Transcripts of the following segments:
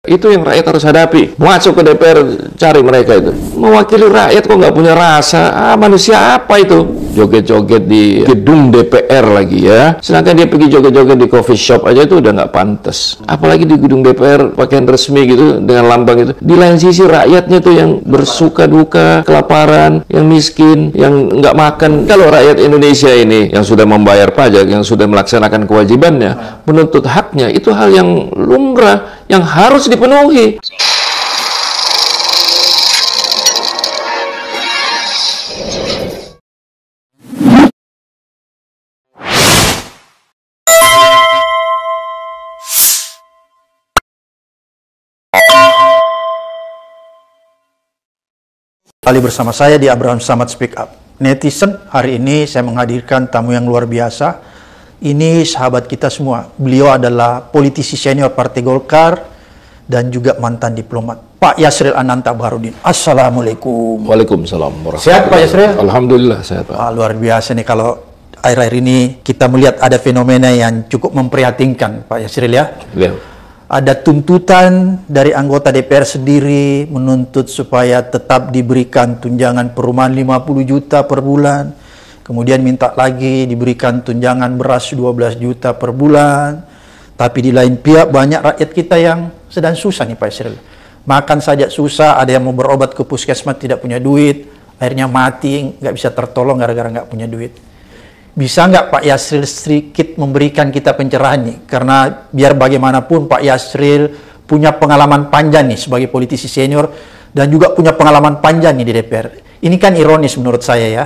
Itu yang rakyat harus hadapi. Masuk ke DPR, cari mereka itu. Mewakili rakyat kok nggak punya rasa? Manusia apa itu? Joget-joget di gedung DPR lagi ya. Sedangkan dia pergi joget-joget di coffee shop aja itu udah nggak pantas. Apalagi di gedung DPR pakaian resmi gitu dengan lambang itu. Di lain sisi rakyatnya tuh yang bersuka duka, kelaparan, yang miskin, yang nggak makan. Kalau rakyat Indonesia ini yang sudah membayar pajak, yang sudah melaksanakan kewajibannya, menuntut haknya, itu hal yang lumrah, yang harus dipenuhi. Kali bersama saya di Abraham Samad Speak Up. Netizen, hari ini saya menghadirkan tamu yang luar biasa. Ini sahabat kita semua. Beliau adalah politisi senior Partai Golkar dan juga mantan diplomat, Pak Yasril Ananta Baharudin. Assalamualaikum. Waalaikumsalam warahmatullahi wabarakatuh. Sehat Pak Yasril? Alhamdulillah sehat Pak. Luar biasa nih kalau akhir-akhir ini kita melihat ada fenomena yang cukup memprihatinkan Pak Yasril ya. Ya. Ada tuntutan dari anggota DPR sendiri menuntut supaya tetap diberikan tunjangan perumahan 50 juta per bulan. Kemudian minta lagi diberikan tunjangan beras 12 juta per bulan. Tapi di lain pihak banyak rakyat kita yang sedang susah nih Pak Yasril. Makan saja susah, ada yang mau berobat ke puskesmas tidak punya duit. Akhirnya mati, nggak bisa tertolong gara-gara nggak punya duit. Bisa nggak Pak Yasril sedikit memberikan kita pencerahan nih? Karena biar bagaimanapun Pak Yasril punya pengalaman panjang nih sebagai politisi senior dan juga punya pengalaman panjang nih di DPR. Ini kan ironis menurut saya ya.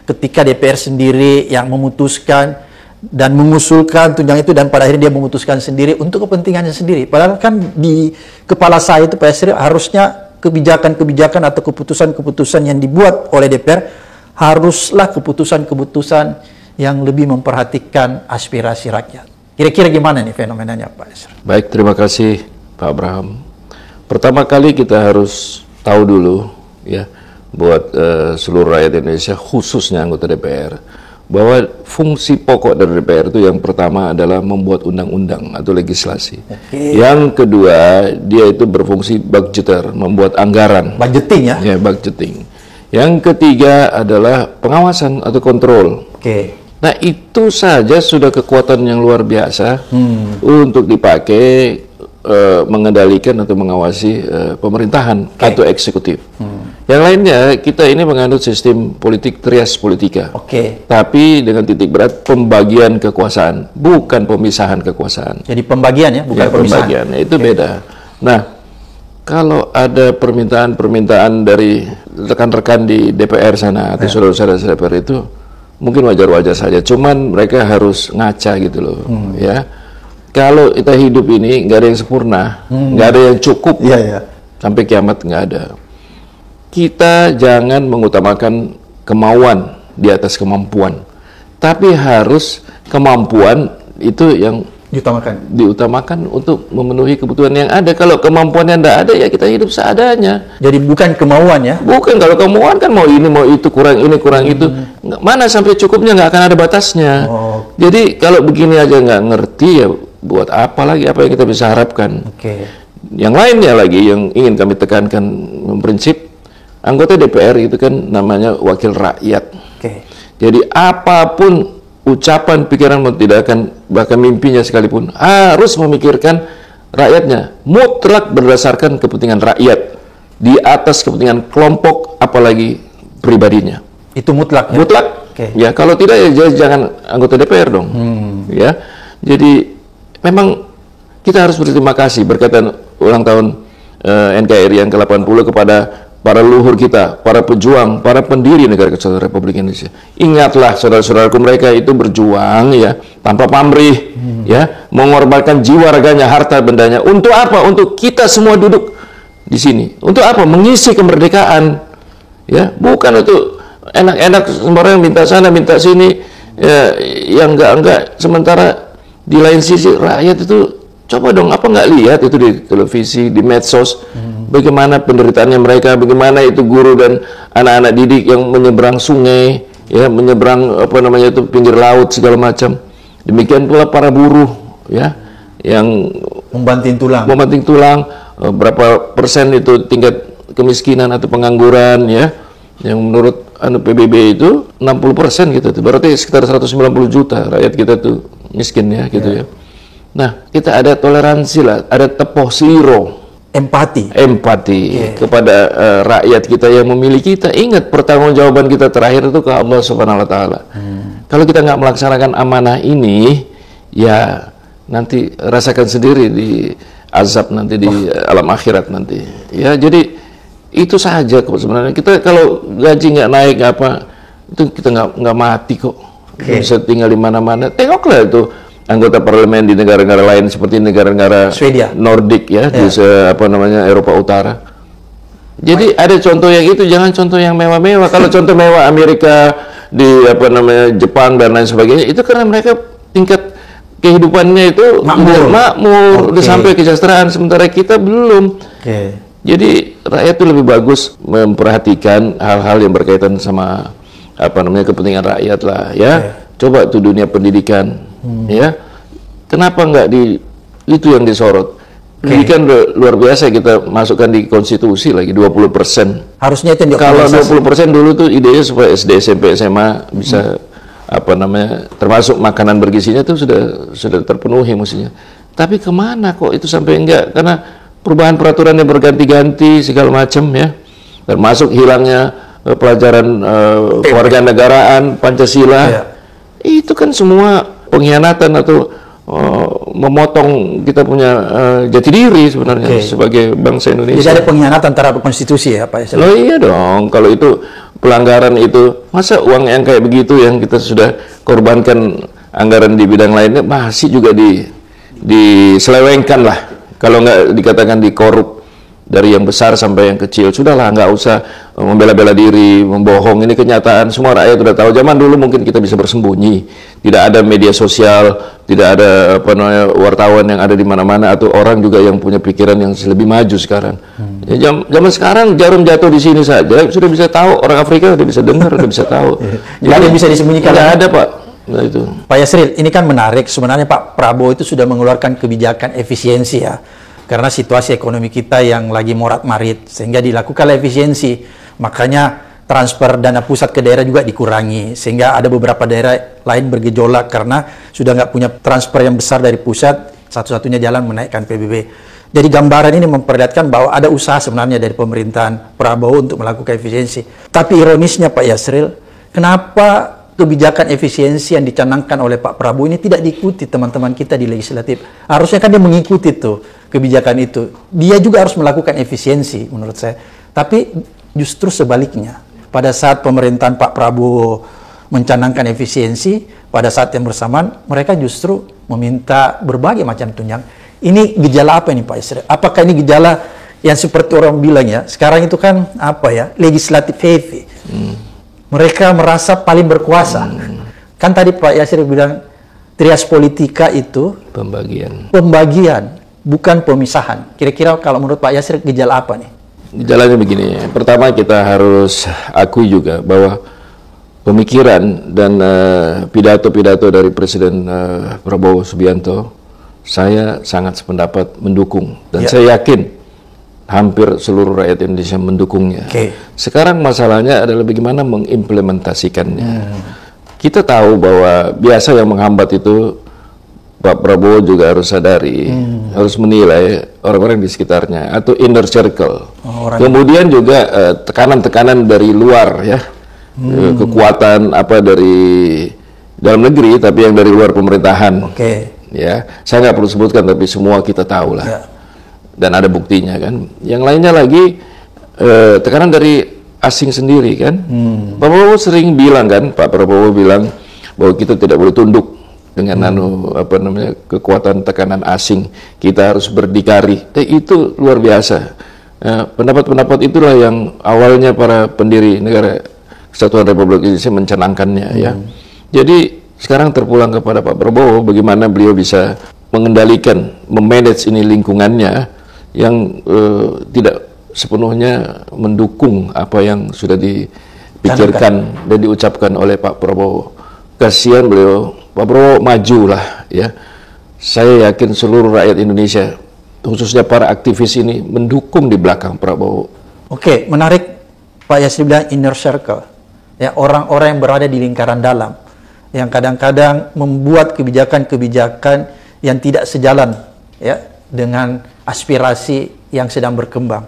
Ketika DPR sendiri yang memutuskan dan mengusulkan tunjangan itu dan pada akhirnya dia memutuskan sendiri untuk kepentingannya sendiri. Padahal kan di kepala saya itu Pak Yasril harusnya kebijakan-kebijakan atau keputusan-keputusan yang dibuat oleh DPR haruslah keputusan-keputusan yang lebih memperhatikan aspirasi rakyat. Kira-kira gimana nih fenomenanya Pak Yasril? Baik, terima kasih Pak Abraham. Pertama kali kita harus tahu dulu ya, buat seluruh rakyat Indonesia, khususnya anggota DPR, bahwa fungsi pokok dari DPR itu yang pertama adalah membuat undang-undang atau legislasi. Yang kedua, dia itu berfungsi budgeter, membuat anggaran. Budgeting ya? Ya, budgeting. Yang ketiga adalah pengawasan atau kontrol. Nah, itu saja sudah kekuatan yang luar biasa untuk dipakai mengendalikan atau mengawasi pemerintahan atau eksekutif. Yang lainnya, kita ini menganut sistem politik trias politika. Tapi dengan titik berat pembagian kekuasaan, bukan pemisahan kekuasaan. Jadi pembagian ya, bukan pemisahan. Pembagian, itu beda. Nah, kalau ada permintaan-permintaan dari rekan-rekan di DPR sana atau saudara-saudara DPR itu, mungkin wajar-wajar saja, cuman mereka harus ngaca gitu loh, ya. Kalau kita hidup ini nggak ada yang sempurna, nggak ada yang cukup, sampai kiamat nggak ada. Kita jangan mengutamakan kemauan di atas kemampuan, tapi harus kemampuan itu yang diutamakan untuk memenuhi kebutuhan yang ada. Kalau kemampuannya tidak ada, ya kita hidup seadanya. Jadi bukan kemauan ya? Bukan, kalau kemauan kan mau ini, mau itu, kurang ini, kurang itu. Mana sampai cukupnya, nggak akan ada batasnya. Jadi kalau begini aja nggak ngerti, ya buat apa lagi, apa yang kita bisa harapkan. Yang lainnya lagi yang ingin kami tekankan, prinsip anggota DPR itu kan namanya wakil rakyat. Jadi apapun ucapan, pikiran, tidak akan, bahkan mimpinya sekalipun, harus memikirkan rakyatnya, mutlak berdasarkan kepentingan rakyat, di atas kepentingan kelompok, apalagi pribadinya. Itu mutlak ya? Mutlak. Ya, kalau tidak ya jangan anggota DPR dong. Ya, jadi memang kita harus berterima kasih berkaitan ulang tahun NKRI yang ke-80 kepada para leluhur kita, para pejuang, para pendiri negara kesatuan Republik Indonesia. Ingatlah saudara-saudaraku, mereka itu berjuang ya tanpa pamrih, ya, mengorbankan jiwa raganya, harta bendanya. Untuk apa? Untuk kita semua duduk di sini. Untuk apa? Mengisi kemerdekaan. Ya, bukan untuk enak-enak sembarang minta sana, minta sini, ya, yang enggak. Sementara di lain sisi rakyat itu, coba dong, apa nggak lihat itu di televisi, di medsos, bagaimana penderitaannya mereka, bagaimana itu guru dan anak-anak didik yang menyeberang sungai, ya, menyeberang apa namanya itu pinggir laut segala macam. Demikian pula para buruh, ya, yang Membanting tulang. Membanting tulang, berapa persen itu tingkat kemiskinan atau pengangguran ya. Yang menurut PBB itu 60% gitu. Berarti sekitar 190 juta rakyat kita tuh miskin ya gitu ya. Nah, kita ada toleransi lah, ada tepoh zero. Empati kepada rakyat kita yang memilih kita. Ingat, pertanggungjawaban kita terakhir itu ke Allah Subhanahu wa taala. Kalau kita nggak melaksanakan amanah ini, ya nanti rasakan sendiri di azab nanti di alam akhirat nanti. Ya, jadi itu saja kok sebenarnya. Kita kalau gaji nggak naik apa, itu kita nggak mati kok. Bisa tinggal di mana-mana. Tengoklah itu anggota parlemen di negara-negara lain seperti negara-negara Nordik ya, di Eropa Utara. Jadi ada contoh yang itu, jangan contoh yang mewah-mewah. Kalau contoh mewah Amerika, di Jepang dan lain sebagainya, itu karena mereka tingkat kehidupannya itu makmur, udah sampai kesejahteraan, sementara kita belum. Jadi rakyat itu lebih bagus memperhatikan hal-hal yang berkaitan sama kepentingan rakyat lah ya. Coba tuh dunia pendidikan ya. Kenapa nggak itu yang disorot? Pendidikan luar biasa, kita masukkan di konstitusi lagi 20%. Harusnya itu yang kalau 20% dulu tuh idenya supaya SD, SMP, SMA bisa termasuk makanan bergizinya tuh sudah terpenuhi mestinya. Tapi kemana kok itu sampai enggak? Karena perubahan peraturan yang berganti-ganti segala macam ya, termasuk hilangnya pelajaran kewarganegaraan Pancasila. Itu kan semua pengkhianatan atau memotong kita punya jati diri sebenarnya sebagai bangsa Indonesia. Jadi ada pengkhianatan terhadap konstitusi ya Pak? Oh iya dong, kalau itu pelanggaran itu, masa uang yang kayak begitu yang kita sudah korbankan anggaran di bidang lainnya masih juga diselewengkan lah. Kalau nggak dikatakan dikorup dari yang besar sampai yang kecil, sudahlah, nggak usah membela-bela diri, membohong. Ini kenyataan, semua rakyat sudah tahu. Zaman dulu mungkin kita bisa bersembunyi, tidak ada media sosial, tidak ada wartawan yang ada di mana-mana, atau orang juga yang punya pikiran yang lebih maju sekarang. Ya, zaman sekarang jarum jatuh di sini saja sudah bisa tahu, orang Afrika sudah bisa dengar, sudah bisa tahu. Jadi ada yang bisa disembunyikan. Tidak ada Pak. Nah, itu. Pak Yasril, ini kan menarik. Sebenarnya Pak Prabowo itu sudah mengeluarkan kebijakan efisiensi ya, karena situasi ekonomi kita yang lagi morat-marit, sehingga dilakukanlah efisiensi. Makanya transfer dana pusat ke daerah juga dikurangi, sehingga ada beberapa daerah lain bergejolak karena sudah nggak punya transfer yang besar dari pusat. Satu-satunya jalan menaikkan PBB. Jadi gambaran ini memperlihatkan bahwa ada usaha sebenarnya dari pemerintahan Prabowo untuk melakukan efisiensi. Tapi ironisnya Pak Yasril, kenapa kebijakan efisiensi yang dicanangkan oleh Pak Prabowo ini tidak diikuti teman-teman kita di legislatif? Harusnya kan dia mengikuti tuh kebijakan itu. Dia juga harus melakukan efisiensi menurut saya. Tapi justru sebaliknya. Pada saat pemerintahan Pak Prabowo mencanangkan efisiensi, pada saat yang bersamaan mereka justru meminta berbagai macam tunjang. Ini gejala apa ini Pak Yasril? Apakah ini gejala yang seperti orang bilang ya, sekarang itu kan legislatif heavy. Mereka merasa paling berkuasa. Kan tadi Pak Yasril bilang trias politika itu pembagian, bukan pemisahan. Kira-kira kalau menurut Pak Yasril gejala apa nih? Gejalanya begini. Pertama, kita harus akui juga bahwa pemikiran dan pidato-pidato dari Presiden Prabowo Subianto, saya sangat sependapat mendukung, dan saya yakin hampir seluruh rakyat Indonesia mendukungnya. Sekarang masalahnya adalah bagaimana mengimplementasikannya. Kita tahu bahwa biasa yang menghambat itu Pak Prabowo juga harus sadari, harus menilai orang-orang di sekitarnya atau inner circle. Kemudian juga tekanan-tekanan dari luar ya, kekuatan dari dalam negeri tapi yang dari luar pemerintahan. Ya, saya nggak perlu sebutkan tapi semua kita tahu lah. Dan ada buktinya kan. Yang lainnya lagi tekanan dari asing sendiri kan. Pak Prabowo sering bilang kan, Pak Prabowo bilang bahwa kita tidak boleh tunduk dengan kekuatan tekanan asing. Kita harus berdikari. Itu luar biasa. Pendapat-pendapat itulah yang awalnya para pendiri negara Kesatuan Republik Indonesia mencanangkannya ya. Jadi sekarang terpulang kepada Pak Prabowo bagaimana beliau bisa mengendalikan, memanage ini lingkungannya yang tidak sepenuhnya mendukung apa yang sudah dipikirkan dan diucapkan oleh Pak Prabowo. Kasihan beliau, Pak Prabowo maju lah ya. saya yakin seluruh rakyat Indonesia, khususnya para aktivis ini, mendukung di belakang Prabowo. Oke, menarik Pak Yasri bilang inner circle. Ya, orang-orang yang berada di lingkaran dalam, yang kadang-kadang membuat kebijakan-kebijakan yang tidak sejalan ya dengan aspirasi yang sedang berkembang.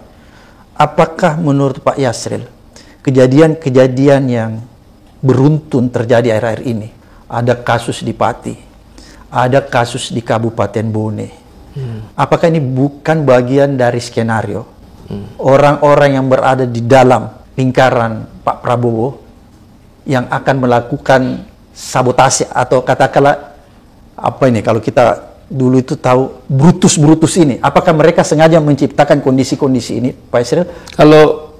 Apakah menurut Pak Yasril kejadian-kejadian yang beruntun terjadi akhir-akhir ini, ada kasus di Pati, ada kasus di Kabupaten Bone, apakah ini bukan bagian dari skenario orang-orang yang berada di dalam lingkaran Pak Prabowo yang akan melakukan sabotase atau katakanlah apa ini kalau kita dulu itu tahu Brutus ini, apakah mereka sengaja menciptakan kondisi-kondisi ini, Pak Yasril? Kalau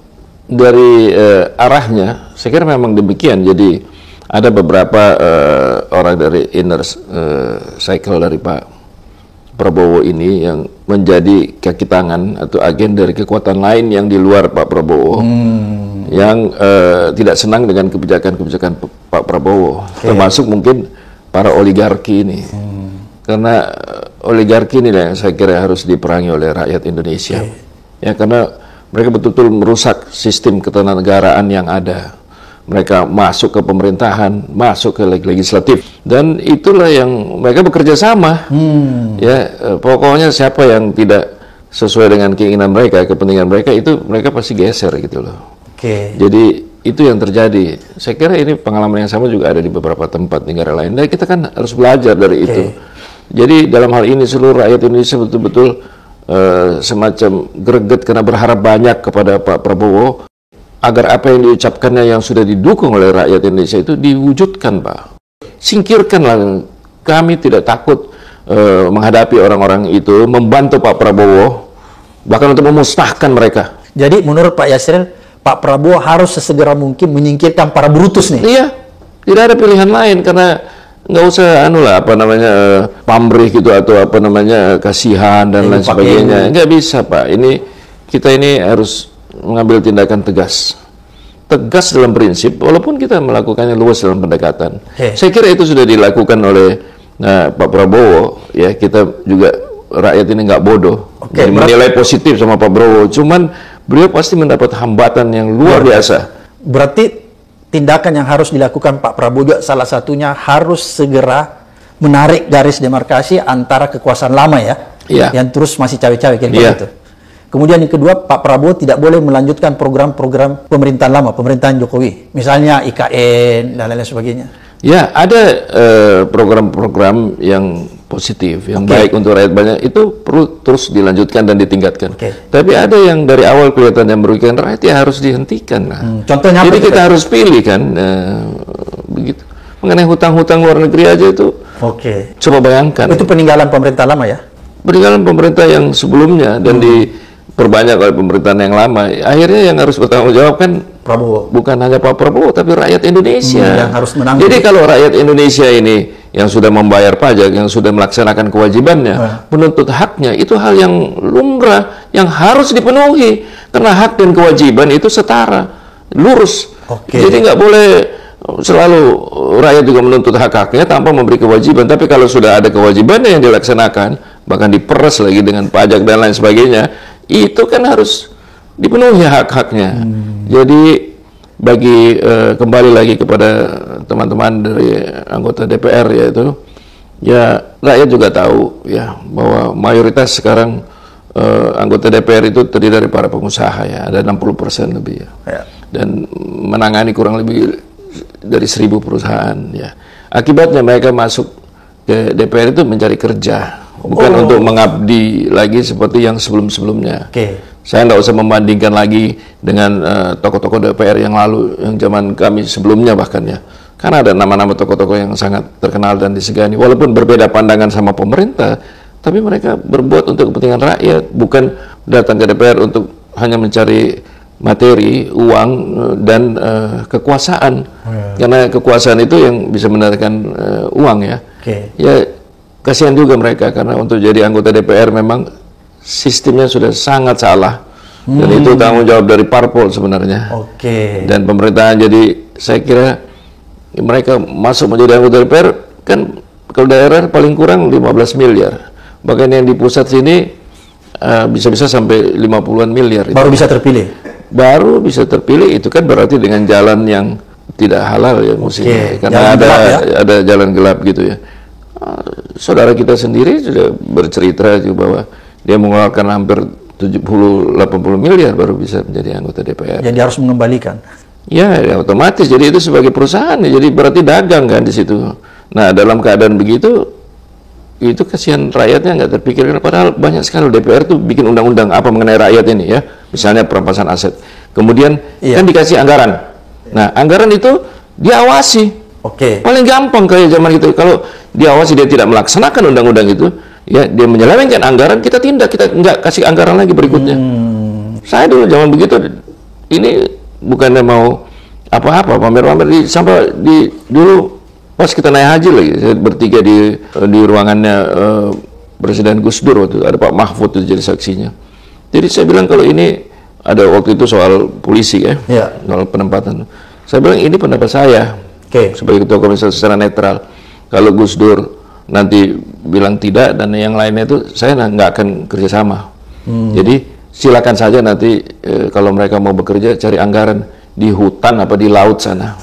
dari arahnya, saya kira memang demikian. Jadi ada beberapa orang dari inner cycle dari Pak Prabowo ini yang menjadi kaki tangan atau agen dari kekuatan lain yang di luar Pak Prabowo, yang tidak senang dengan kebijakan-kebijakan Pak Prabowo, termasuk mungkin para oligarki ini. Karena oligarki ini yang saya kira harus diperangi oleh rakyat Indonesia. Ya, karena mereka betul-betul merusak sistem ketatanegaraan yang ada. Mereka masuk ke pemerintahan, masuk ke legislatif, dan itulah yang mereka bekerja sama. Ya, pokoknya siapa yang tidak sesuai dengan keinginan mereka, kepentingan mereka, itu mereka pasti geser gitu loh. Jadi itu yang terjadi. Saya kira ini pengalaman yang sama juga ada di beberapa tempat negara lain. Dan kita kan harus belajar dari itu. Jadi dalam hal ini seluruh rakyat Indonesia betul-betul semacam greget karena berharap banyak kepada Pak Prabowo agar apa yang diucapkannya yang sudah didukung oleh rakyat Indonesia itu diwujudkan, Pak. Singkirkanlah. Kami tidak takut menghadapi orang-orang itu, membantu Pak Prabowo, bahkan untuk memusnahkan mereka. Jadi menurut Pak Yasril, Pak Prabowo harus sesegera mungkin menyingkirkan para Brutus nih. Iya, tidak ada pilihan lain karena nggak usah pamrih gitu atau kasihan dan lain sebagainya. Nggak bisa, Pak. Kita ini harus mengambil tindakan tegas dalam prinsip, walaupun kita melakukannya luas dalam pendekatan. Saya kira itu sudah dilakukan oleh Pak Prabowo. Ya, kita juga rakyat ini nggak bodoh. Menilai positif sama Pak Prabowo. Cuman beliau pasti mendapat hambatan yang luar biasa. Berarti tindakan yang harus dilakukan Pak Prabowo juga salah satunya harus segera menarik garis demarkasi antara kekuasaan lama yang terus masih cawe-cawe gitu. Kemudian yang kedua, Pak Prabowo tidak boleh melanjutkan program-program pemerintahan lama, pemerintahan Jokowi, misalnya IKN dan lain-lain sebagainya. Ya, ada program-program yang positif, yang baik untuk rakyat banyak, itu perlu terus dilanjutkan dan ditingkatkan. Tapi ada yang dari awal kelihatan yang merugikan rakyat, ya harus dihentikan. Contohnya jadi kita harus pilih kan, begitu. Mengenai hutang-hutang luar negeri aja itu, coba bayangkan. Itu peninggalan pemerintah lama ya? Peninggalan pemerintah yang sebelumnya dan diperbanyak oleh pemerintahan yang lama. Akhirnya yang harus bertanggung jawab kan Prabowo. Bukan hanya Pak Prabowo, tapi rakyat Indonesia. Yang harus menanggung. Jadi kalau rakyat Indonesia ini yang sudah membayar pajak, yang sudah melaksanakan kewajibannya, menuntut haknya, itu hal yang lumrah, yang harus dipenuhi. Karena hak dan kewajiban itu setara, lurus. Jadi nggak boleh selalu rakyat juga menuntut hak-haknya tanpa memberi kewajiban. Tapi kalau sudah ada kewajibannya yang dilaksanakan, bahkan diperas lagi dengan pajak dan lain sebagainya, itu kan harus dipenuhi hak-haknya. Jadi bagi kembali lagi kepada teman-teman dari anggota DPR yaitu, ya rakyat juga tahu ya bahwa mayoritas sekarang anggota DPR itu terdiri dari para pengusaha ya, ada 60% lebih ya. Dan menangani kurang lebih dari 1.000 perusahaan ya. Akibatnya mereka masuk ke DPR itu mencari kerja, bukan untuk mengabdi lagi seperti yang sebelum-sebelumnya. Saya nggak usah membandingkan lagi dengan tokoh-tokoh DPR yang lalu, yang zaman kami sebelumnya bahkan ya. Karena ada nama-nama tokoh-tokoh yang sangat terkenal dan disegani. Walaupun berbeda pandangan sama pemerintah, tapi mereka berbuat untuk kepentingan rakyat, bukan datang ke DPR untuk hanya mencari materi, uang, dan kekuasaan. Karena kekuasaan itu yang bisa mendatangkan uang ya. Ya, kasihan juga mereka karena untuk jadi anggota DPR memang sistemnya sudah sangat salah, dan itu tanggung jawab dari parpol sebenarnya. Dan pemerintahan, jadi saya kira mereka masuk menjadi anggota DPR kan Kalau daerah paling kurang 15 miliar. Bahkan yang di pusat sini bisa-bisa sampai 50-an miliar. Baru bisa terpilih? Baru bisa terpilih, itu kan berarti dengan jalan yang tidak halal ya musiknya. Karena ada jalan gelap gitu ya. Saudara kita sendiri sudah bercerita juga bahwa dia mengeluarkan hampir 70-80 miliar baru bisa menjadi anggota DPR. Jadi harus mengembalikan? Ya, otomatis. Jadi itu sebagai perusahaan, ya, jadi berarti dagang kan di situ. Nah, dalam keadaan begitu, itu kasihan rakyatnya nggak terpikirkan. Padahal banyak sekali DPR tuh bikin undang-undang apa mengenai rakyat ini ya. Misalnya perampasan aset. Kemudian kan dikasih anggaran. Nah, anggaran itu diawasi. Paling gampang kayak zaman itu. Kalau diawasi dia tidak melaksanakan undang-undang itu, ya dia menyelewengkan anggaran, kita tindak, kita nggak kasih anggaran lagi berikutnya. Saya dulu zaman begitu, ini bukannya mau apa-apa, pamer-pamer sampai dulu pas kita naik haji lagi, saya bertiga di ruangannya Presiden Gus Dur waktu itu, ada Pak Mahfud itu jadi saksinya. Jadi saya bilang kalau ini ada waktu itu soal polisi ya, soal penempatan. Saya bilang ini pendapat saya sebagai ketua komisi secara netral. Kalau Gus Dur nanti bilang tidak dan yang lainnya itu saya nggak akan kerjasama. Jadi silakan saja nanti kalau mereka mau bekerja cari anggaran di hutan apa di laut sana.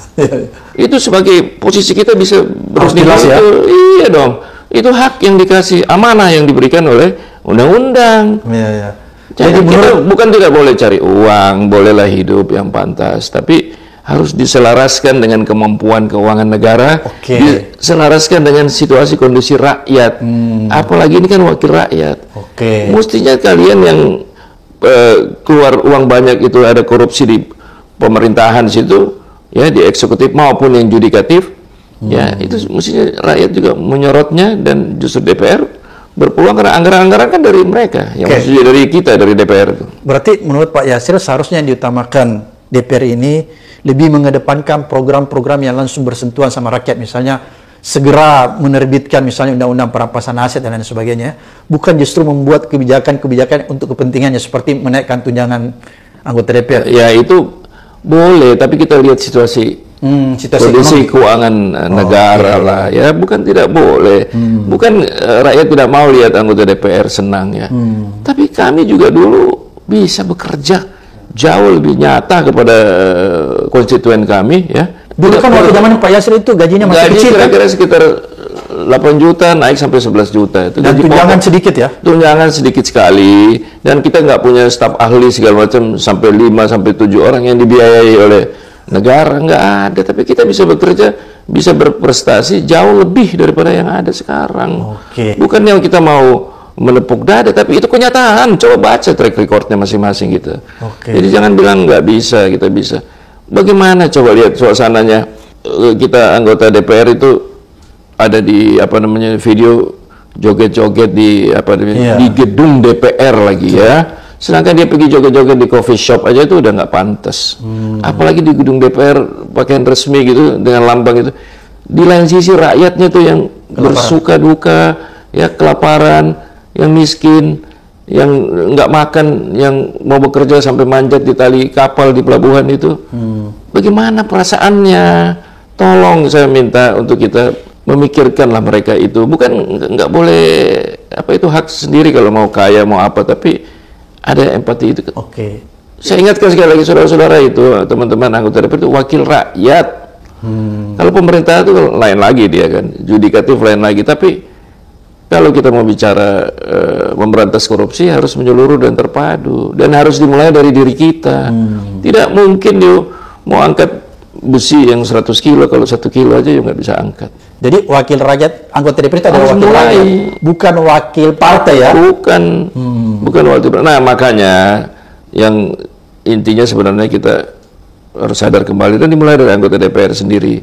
Itu sebagai posisi kita bisa terus ya? Iya dong. Itu hak yang dikasih, amanah yang diberikan oleh undang-undang. Jadi kita bukan tidak boleh cari uang, bolehlah hidup yang pantas, tapi harus diselaraskan dengan kemampuan keuangan negara, diselaraskan dengan situasi kondisi rakyat. Apalagi ini kan wakil rakyat. Mestinya kalian yang keluar uang banyak itu ada korupsi di pemerintahan situ, ya di eksekutif maupun yang yudikatif, ya itu mestinya rakyat juga menyorotnya dan justru DPR berpeluang karena anggaran-anggaran kan dari mereka, yang maksudnya dari kita, dari DPR itu. Berarti menurut Pak Yasir seharusnya yang diutamakan DPR ini lebih mengedepankan program-program yang langsung bersentuhan sama rakyat, misalnya segera menerbitkan misalnya undang-undang perampasan aset dan lain sebagainya, bukan justru membuat kebijakan-kebijakan untuk kepentingannya seperti menaikkan tunjangan anggota DPR. Ya itu boleh, tapi kita lihat situasi kondisi keuangan negara lah ya, bukan tidak boleh. Bukan rakyat tidak mau lihat anggota DPR senang ya. Tapi kami juga dulu bisa bekerja jauh lebih nyata kepada konstituen kami ya. Dulu kan waktu zaman Pak Yasir itu gajinya masih kecil, kira-kira sekitar 8 juta naik sampai 11 juta itu. Dan tunjangan sedikit ya? Tunjangan sedikit sekali, dan kita nggak punya staf ahli segala macam sampai 5 sampai 7 orang yang dibiayai oleh negara, nggak ada. Tapi kita bisa bekerja, bisa berprestasi jauh lebih daripada yang ada sekarang. Bukan yang kita mau menepuk dada, tapi itu kenyataan. Coba baca track recordnya masing-masing gitu. Jadi jangan bilang nggak bisa, kita bisa. Bagaimana coba lihat suasananya, kita anggota DPR itu ada di video joget-joget di di gedung DPR lagi ya. Sedangkan dia pergi joget-joget di coffee shop aja itu udah nggak pantas. Apalagi di gedung DPR pakaian resmi gitu dengan lambang itu. Di lain sisi rakyatnya tuh yang bersuka duka, ya kelaparan, yang miskin, yang nggak makan, yang mau bekerja sampai manjat di tali kapal di pelabuhan itu. Bagaimana perasaannya? Tolong saya minta untuk kita memikirkanlah mereka itu. Bukan nggak boleh itu hak sendiri kalau mau kaya mau apa, tapi ada empati itu. Saya ingatkan sekali lagi saudara-saudara itu, teman-teman anggota DPR itu wakil rakyat. Kalau pemerintah itu lain lagi dia kan, yudikatif lain lagi. Tapi kalau kita mau bicara memberantas korupsi harus menyeluruh dan terpadu, dan harus dimulai dari diri kita. Tidak mungkin dia mau angkat besi yang 100 kilo, kalau 1 kilo aja ya nggak bisa angkat. Jadi wakil rakyat, anggota DPR itu adalah wakil rakyat, bukan wakil partai ya? Bukan wakil partai. Nah makanya yang intinya sebenarnya kita harus sadar kembali dan dimulai dari anggota DPR sendiri.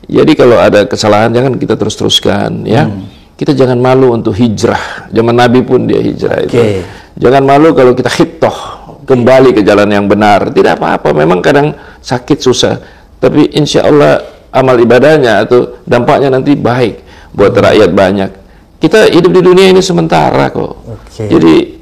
Jadi kalau ada kesalahan jangan kita terus-teruskan ya. Kita jangan malu untuk hijrah. Zaman Nabi pun dia hijrah itu. Jangan malu kalau kita khitoh, kembali ke jalan yang benar. Tidak apa-apa, memang kadang sakit, susah. Tapi insya Allah amal ibadahnya atau dampaknya nanti baik buat rakyat banyak. Kita hidup di dunia ini sementara kok. Jadi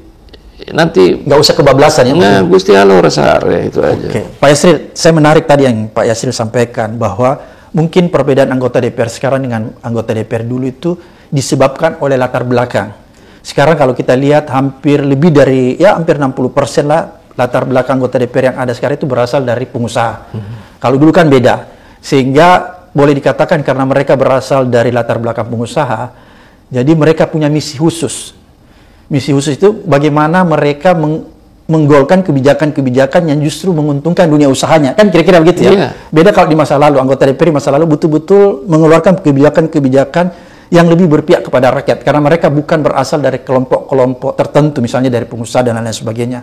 nanti nggak usah kebablasan ya. Nah, Gusti Allah rasa itu aja. Pak Yasril, saya menarik tadi yang Pak Yasril sampaikan bahwa mungkin perbedaan anggota DPR sekarang dengan anggota DPR dulu itu disebabkan oleh latar belakang. Sekarang kalau kita lihat hampir lebih dari, ya hampir 60% lah latar belakang anggota DPR yang ada sekarang itu berasal dari pengusaha. Kalau dulu kan beda. Sehingga boleh dikatakan karena mereka berasal dari latar belakang pengusaha, jadi mereka punya misi khusus. Misi khusus itu bagaimana mereka menggolkan kebijakan-kebijakan yang justru menguntungkan dunia usahanya. Kan kira-kira begitu ya. Yeah. Beda kalau di masa lalu, anggota DPR di masa lalu betul-betul mengeluarkan kebijakan-kebijakan yang lebih berpihak kepada rakyat. Karena mereka bukan berasal dari kelompok-kelompok tertentu, misalnya dari pengusaha dan lain-lain sebagainya.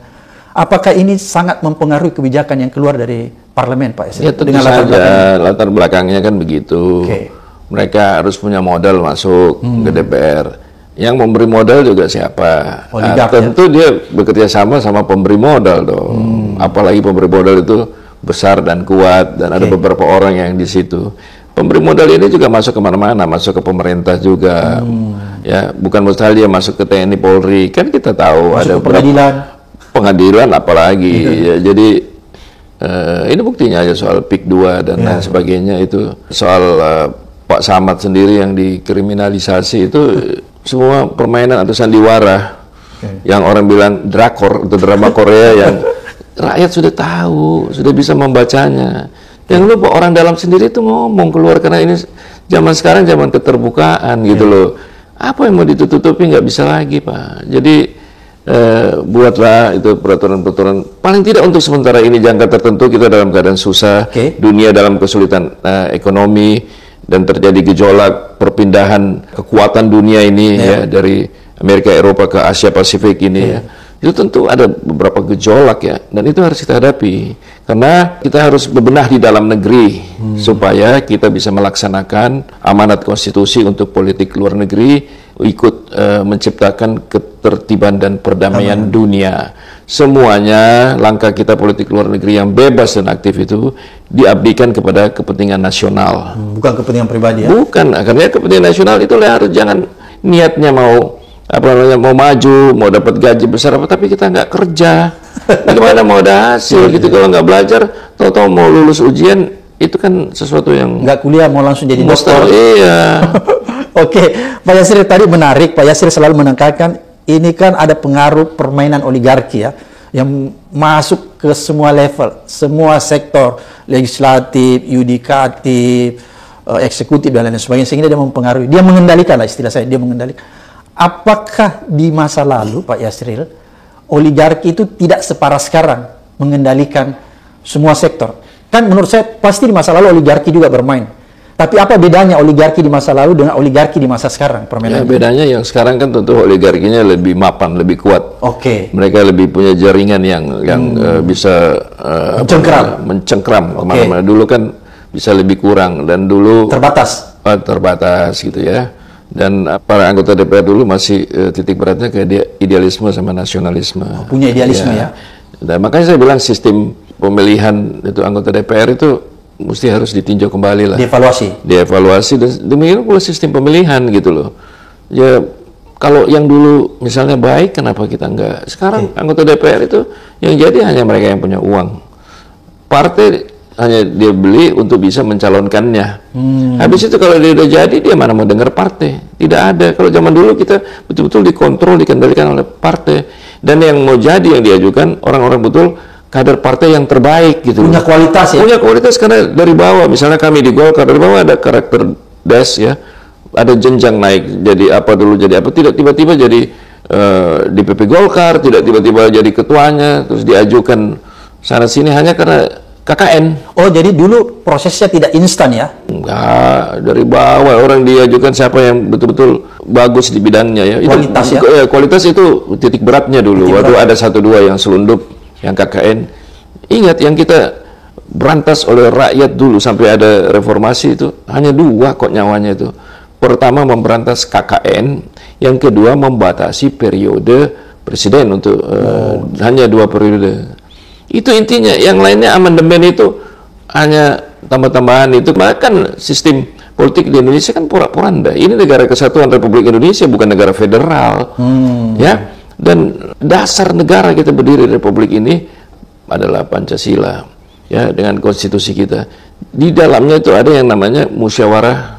Apakah ini sangat mempengaruhi kebijakan yang keluar dari parlemen, Pak Yasril? Ya tentu saja, latar belakangnya kan begitu. Okay. Mereka harus punya modal masuk ke DPR. Yang memberi modal juga siapa? Nah, tentu dia bekerja sama pemberi modal dong. Apalagi pemberi modal itu besar dan kuat dan ada beberapa orang yang di situ. Pemberi modal ini juga masuk kemana-mana, masuk ke pemerintah juga. Ya, bukan mustahil dia masuk ke TNI Polri. Kan kita tahu masuk ada pengadilan apalagi. Ya, jadi ini buktinya aja soal PIK 2 dan lain sebagainya itu. Soal Pak Samad sendiri yang dikriminalisasi itu semua permainan atau sandiwara yang orang bilang drakor atau drama Korea yang rakyat sudah tahu, sudah bisa membacanya. Yang lupa orang dalam sendiri itu ngomong keluar, karena ini zaman sekarang zaman keterbukaan gitu loh. Apa yang mau ditutupi nggak bisa lagi, Pak. Jadi buatlah itu peraturan-peraturan paling tidak untuk sementara ini, jangka tertentu kita dalam keadaan susah, dunia dalam kesulitan ekonomi, dan terjadi gejolak perpindahan kekuatan dunia ini ya dari Amerika Eropa ke Asia Pasifik ini ya. Itu tentu ada beberapa gejolak ya, dan itu harus kita hadapi karena kita harus bebenah di dalam negeri supaya kita bisa melaksanakan amanat konstitusi untuk politik luar negeri, ikut menciptakan ketertiban dan perdamaian dunia. Semuanya langkah kita politik luar negeri yang bebas dan aktif itu diabdikan kepada kepentingan nasional. Bukan kepentingan pribadi ya? Bukan, karena kepentingan nasional itu harus jangan niatnya mau mau maju, mau dapat gaji besar apa, tapi kita nggak kerja. Gimana mau ada hasil gitu kalau nggak belajar, tahu-tahu mau lulus ujian, itu kan sesuatu yang nggak kuliah mau langsung jadi dokter. Iya. Oke, Pak Yasril tadi menarik. Pak Yasril selalu menekankan ini kan ada pengaruh permainan oligarki ya, yang masuk ke semua level, semua sektor, legislatif, yudikatif, eksekutif dan lain sebagainya, sehingga dia mempengaruhi, dia mengendalikan lah istilah saya, dia mengendalikan. Apakah di masa lalu, Pak Yasril, oligarki itu tidak separah sekarang mengendalikan semua sektor? Kan menurut saya pasti di masa lalu oligarki juga bermain. Tapi apa bedanya oligarki di masa lalu dengan oligarki di masa sekarang permainannya? Ya, bedanya yang sekarang kan tentu oligarkinya lebih mapan, lebih kuat. Mereka lebih punya jaringan yang bisa mencengkram kemana-mana. Dulu kan bisa lebih kurang, dan dulu terbatas gitu ya. Dan para anggota DPR dulu masih titik beratnya ke idealisme sama nasionalisme. Punya idealisme ya. Dan makanya saya bilang sistem pemilihan itu anggota DPR itu mesti harus ditinjau kembali lah. Dievaluasi dan demikian pula sistem pemilihan gitu loh. Ya kalau yang dulu misalnya baik, kenapa kita enggak? Sekarang anggota DPR itu yang jadi hanya mereka yang punya uang. Partai hanya dia beli untuk bisa mencalonkannya. Habis itu kalau dia udah jadi, dia mana mau dengar partai? Tidak ada. Kalau zaman dulu kita betul-betul dikontrol, dikendalikan oleh partai. Dan yang mau jadi, yang diajukan orang-orang betul kader partai yang terbaik gitu. Punya kualitas ya? Punya kualitas karena dari bawah. Misalnya kami di Golkar, dari bawah ada karakter des ya. Ada jenjang naik, jadi apa dulu jadi apa. Tidak tiba-tiba jadi DPP Golkar, tidak tiba-tiba jadi ketuanya, terus diajukan sana-sini hanya karena KKN. Oh, jadi dulu prosesnya tidak instan ya? Enggak, dari bawah orang diajukan siapa yang betul-betul bagus di bidangnya ya. Kualitas itu, ya? Kualitas itu titik beratnya dulu. Waktu ada 1-2 yang selundup, yang KKN. Ingat yang kita berantas oleh rakyat dulu sampai ada reformasi itu hanya 2 kok nyawanya itu. Pertama memberantas KKN, yang kedua membatasi periode presiden untuk hanya 2 periode. Itu intinya, yang lainnya amandemen itu hanya tambah-tambahan itu. Bahkan sistem politik di Indonesia kan porak-poranda. Ini negara kesatuan Republik Indonesia, bukan negara federal. Ya. Dan dasar negara kita berdiri Republik ini adalah Pancasila. Ya, dengan konstitusi kita. di dalamnya itu ada yang namanya musyawarah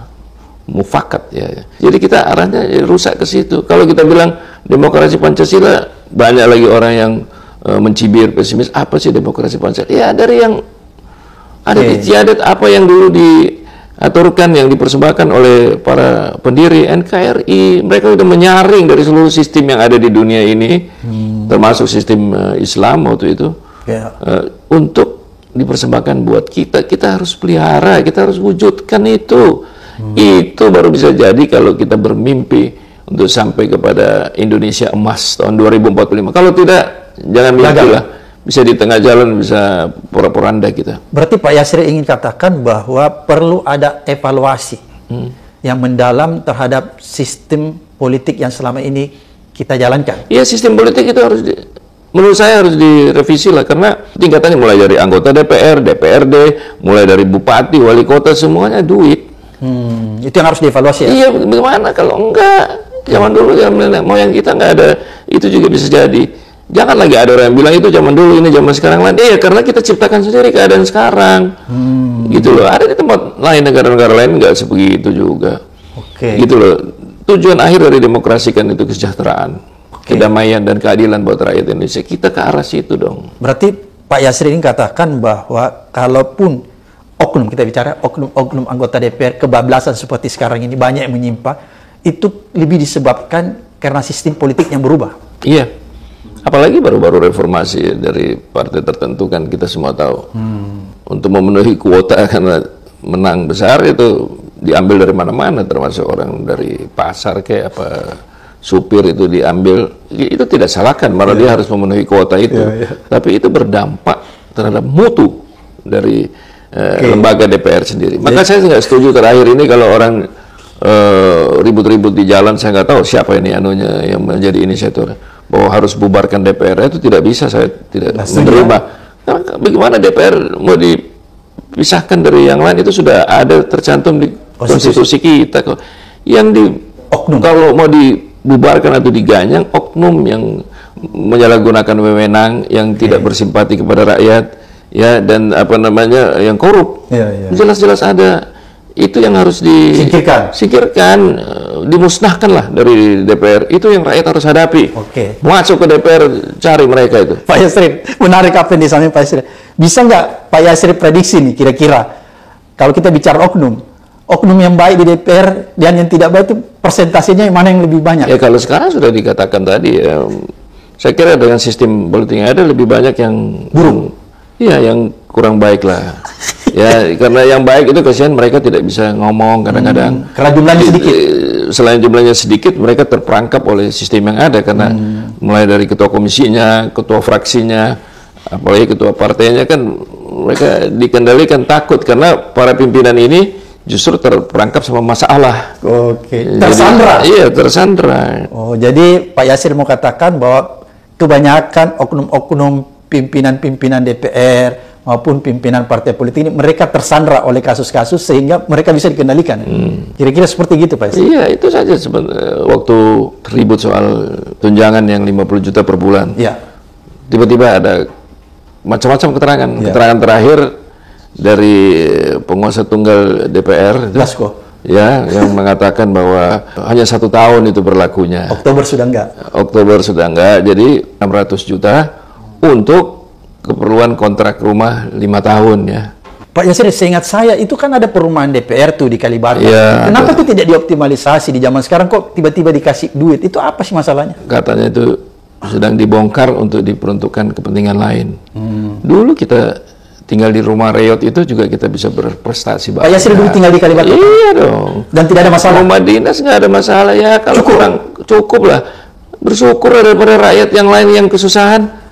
mufakat ya. Jadi kita arahnya rusak ke situ. Kalau kita bilang demokrasi Pancasila, banyak lagi orang yang mencibir, pesimis. Apa sih demokrasi Pancasila? Ya dari yang ada istiadat apa yang dulu diaturkan, yang dipersembahkan oleh para pendiri NKRI. Mereka sudah menyaring dari seluruh sistem yang ada di dunia ini, termasuk sistem Islam waktu itu, untuk dipersembahkan buat kita. Kita harus pelihara, kita harus wujudkan itu. Itu baru bisa jadi kalau kita bermimpi untuk sampai kepada Indonesia emas tahun 2045. Kalau tidak, jangan mimpi lah. Bisa di tengah jalan, bisa porak-poranda kita. Berarti Pak Yasri ingin katakan bahwa perlu ada evaluasi yang mendalam terhadap sistem politik yang selama ini kita jalankan. Iya, sistem politik itu harus menurut saya harus direvisi lah, karena tingkatannya mulai dari anggota DPR, DPRD, mulai dari bupati, wali kota, semuanya duit. Itu yang harus dievaluasi ya? Iya, bagaimana kalau enggak? Zaman dulu yang moyang kita nggak ada, itu juga bisa jadi. Jangan lagi ada orang yang bilang itu zaman dulu, ini zaman sekarang lain. Iya, karena kita ciptakan sendiri keadaan sekarang. Gitu loh. Ada di tempat lain, negara-negara lain nggak sebegitu juga. Gitu loh. Tujuan akhir dari demokrasi kan itu kesejahteraan, kedamaian dan keadilan buat rakyat Indonesia. Kita ke arah situ dong. Berarti Pak Yasri ini katakan bahwa kalaupun oknum, kita bicara oknum anggota DPR kebablasan seperti sekarang ini banyak yang menyimpang, itu lebih disebabkan karena sistem politik yang berubah. Iya, apalagi baru-baru reformasi dari partai tertentu kan kita semua tahu. Untuk memenuhi kuota karena menang besar itu diambil dari mana-mana, termasuk orang dari pasar kayak apa, supir itu diambil. Itu tidak salahkan, malah dia harus memenuhi kuota itu. Tapi itu berdampak terhadap mutu dari lembaga DPR sendiri. Maka saya nggak setuju terakhir ini kalau orang ribut-ribut di jalan. Saya nggak tahu siapa ini anunya yang menjadi inisiator bahwa harus bubarkan DPR. Itu tidak bisa, saya tidak menerima. Karena bagaimana DPR mau dipisahkan dari yang lain, itu sudah ada tercantum di konstitusi kita. Yang di oknum, kalau mau dibubarkan atau diganyang, oknum yang menyalahgunakan wewenang, yang tidak bersimpati kepada rakyat, ya, dan apa namanya, yang korup. Jelas-jelas ada. Itu yang harus disingkirkan, dimusnahkan lah dari DPR. Itu yang rakyat harus hadapi. Masuk ke DPR, cari mereka itu. Pak Yasri, menarik apa yang disampaikan Pak Yasri. Bisa nggak Pak Yasri prediksi nih kira-kira kalau kita bicara oknum yang baik di DPR dan yang tidak baik itu persentasenya yang mana yang lebih banyak? Ya kalau sekarang sudah dikatakan tadi, ya, saya kira dengan sistem politik yang ada lebih banyak yang buruk. Iya, yang kurang baik lah. Ya, karena yang baik itu kasihan mereka tidak bisa ngomong kadang-kadang. Karena jumlahnya sedikit. Selain jumlahnya sedikit, mereka terperangkap oleh sistem yang ada, karena mulai dari ketua komisinya, ketua fraksinya, apalagi ketua partainya kan mereka dikendalikan, takut karena para pimpinan ini justru terperangkap sama masalah. Tersandra. Iya, tersandra. Oh, jadi Pak Yasir mau katakan bahwa kebanyakan oknum-oknum pimpinan-pimpinan DPR maupun pimpinan partai politik ini mereka tersandra oleh kasus-kasus sehingga mereka bisa dikendalikan. Kira-kira seperti gitu, Pak. Iya, itu saja waktu ribut soal tunjangan yang 50 juta per bulan. Tiba-tiba ada macam-macam keterangan. Keterangan terakhir dari penguasa tunggal DPR, ya, yang mengatakan bahwa hanya 1 tahun itu berlakunya. Oktober sudah enggak. Jadi 600 juta untuk keperluan kontrak rumah 5 tahun ya. Pak Yasir, seingat saya itu kan ada perumahan DPR tuh di Kalibata. Kenapa itu tidak dioptimalisasi di zaman sekarang, kok tiba-tiba dikasih duit? Itu apa sih masalahnya? Katanya itu sedang dibongkar untuk diperuntukkan kepentingan lain. Dulu kita tinggal di rumah reot itu juga kita bisa berprestasi banget. Pak Yasir dulu tinggal di Kalibata? Iya dong. Dan tidak ada masalah? Rumah dinas nggak ada masalah ya. Kalau cukup lah. Bersyukur daripada rakyat yang lain yang kesusahan.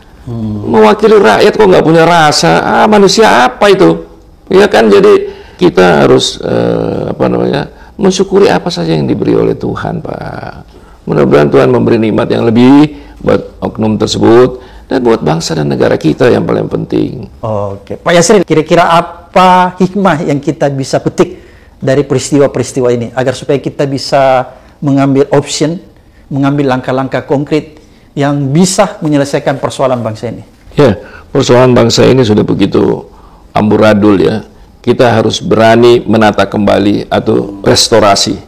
Mewakili rakyat kok nggak punya rasa, manusia apa itu, ya kan? Jadi kita harus mensyukuri apa saja yang diberi oleh Tuhan, Pak. Mudah-mudahan Tuhan memberi nikmat yang lebih buat oknum tersebut dan buat bangsa dan negara kita yang paling penting. Pak Yasri, kira-kira apa hikmah yang kita bisa petik dari peristiwa-peristiwa ini agar supaya kita bisa mengambil option, mengambil langkah-langkah konkret yang bisa menyelesaikan persoalan bangsa ini? Ya, persoalan bangsa ini sudah begitu amburadul ya. kita harus berani menata kembali atau restorasi.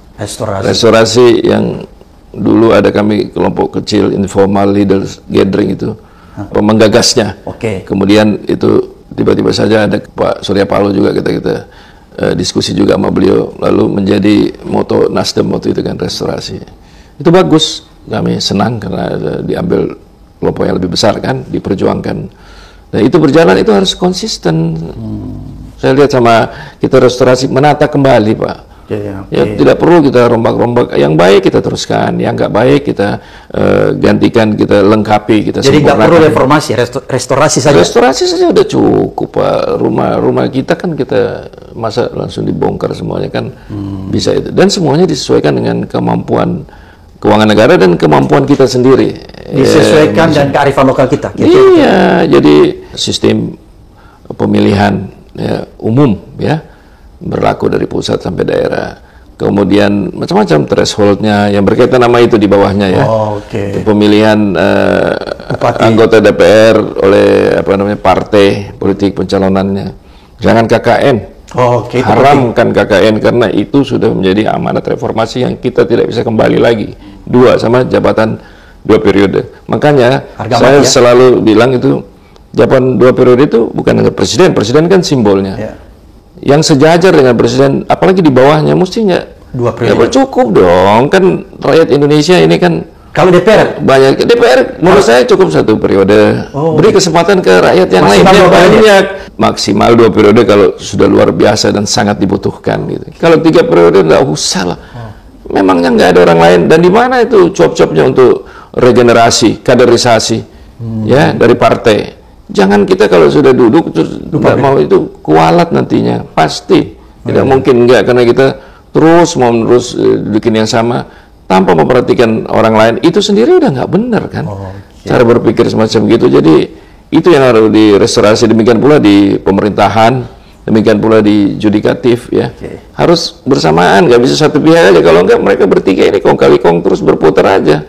Restorasi yang dulu ada kami kelompok kecil informal leaders gathering itu menggagasnya. Kemudian itu tiba-tiba saja ada Pak Surya Paloh juga kita diskusi juga sama beliau, lalu menjadi moto Nasdem waktu itu kan restorasi. Itu bagus, kami senang karena diambil kelompok yang lebih besar kan, diperjuangkan. Nah itu berjalan, itu harus konsisten. Saya lihat sama kita restorasi, menata kembali Pak. Ya, tidak perlu kita rombak-rombak. Yang baik kita teruskan, yang nggak baik kita gantikan, kita lengkapi, kita jadi nggak perlu reformasi, restorasi saja. Restorasi saja udah cukup Pak. Rumah kita kan kita masa langsung dibongkar semuanya kan bisa itu. Dan semuanya disesuaikan dengan kemampuan keuangan negara dan kemampuan kita sendiri. Disesuaikan dan kearifan lokal kita. Iya, jadi sistem pemilihan umum ya, berlaku dari pusat sampai daerah. Kemudian macam-macam thresholdnya yang berkaitan nama itu di bawahnya ya. Pemilihan anggota DPR oleh partai politik pencalonannya. Jangan KKN. Haramkan KKN karena itu sudah menjadi amanat reformasi yang kita tidak bisa kembali lagi. 2 sama jabatan 2 periode. Makanya saya selalu bilang itu jabatan 2 periode itu bukan dengan presiden. Presiden kan simbolnya. Yang sejajar dengan presiden, apalagi di bawahnya mestinya 2 periode. Ya, cukup dong, kan rakyat Indonesia ini kan. Kalau DPR banyak, DPR menurut saya cukup 1 periode. Beri kesempatan ke rakyat yang lain yang banyak. Maksimal 2 periode kalau sudah luar biasa dan sangat dibutuhkan gitu. Kalau 3 periode nggak usah lah. Memangnya nggak ada orang lain, dan di mana itu cuap-cuapnya untuk regenerasi, kaderisasi ya dari partai. Jangan kita kalau sudah duduk terus nggak mau, itu kualat nantinya pasti. Tidak mungkin enggak, karena kita terus mau menerus bikin yang sama tanpa memperhatikan orang lain, itu sendiri udah nggak benar kan. Cara berpikir semacam gitu. Jadi itu yang harus direstorasi. Demikian pula di pemerintahan, demikian pula di judikatif ya. Harus bersamaan, nggak bisa satu pihak aja. Kalau enggak mereka bertiga ini kong kali kong terus berputar aja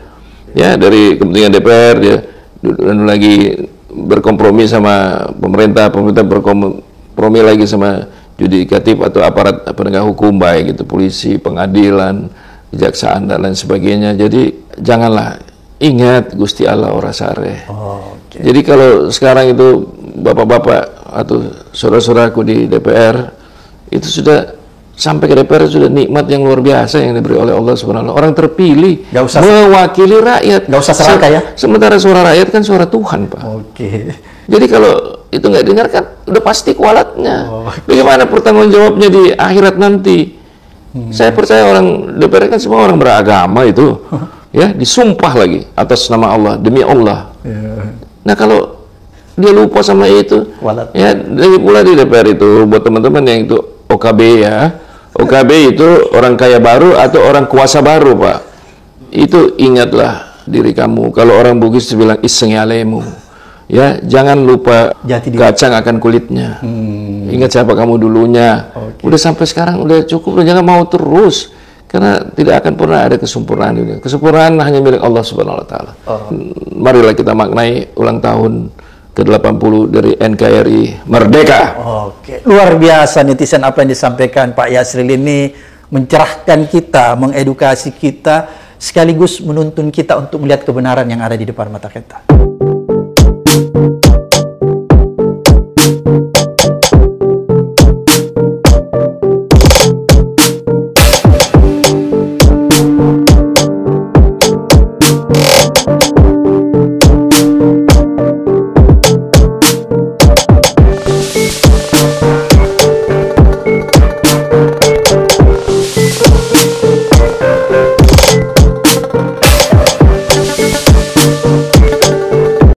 ya, dari kepentingan DPR ya, dan lagi berkompromi sama pemerintah berkompromi lagi sama judikatif atau aparat penegak hukum, baik itu polisi, pengadilan, kejaksaan dan lain sebagainya. Jadi janganlah, ingat Gusti Allah ora sare. Jadi kalau sekarang itu bapak-bapak atau saudara-saudaraku di DPR itu sudah sampai ke DPR sudah nikmat yang luar biasa yang diberi oleh Allah Subhanahu wa taala. Orang terpilih mewakili rakyat. Nggak usah seraka ya. Sementara suara rakyat kan suara Tuhan, Pak. Jadi kalau itu nggak dengarkan, udah pasti kualatnya. Bagaimana pertanggungjawabnya di akhirat nanti? Saya percaya orang DPR kan semua orang beragama itu, ya, disumpah lagi atas nama Allah, demi Allah. Nah kalau dia lupa sama itu, ya, lagi pula di DPR itu buat teman-teman yang itu OKB ya, OKB itu orang kaya baru atau orang kuasa baru, Pak. Itu ingatlah diri kamu. Kalau orang Bugis bilang iseng alemu. Ya, jangan lupa kacang akan kulitnya. Ingat siapa kamu dulunya. Udah sampai sekarang udah cukup, jangan mau terus. Karena tidak akan pernah ada kesempurnaan ini. Kesempurnaan hanya milik Allah Subhanahu wa taala. Marilah kita maknai ulang tahun ke-80 dari NKRI Merdeka. Luar biasa netizen apa yang disampaikan Pak Yasril ini, mencerahkan kita, mengedukasi kita, sekaligus menuntun kita untuk melihat kebenaran yang ada di depan mata kita.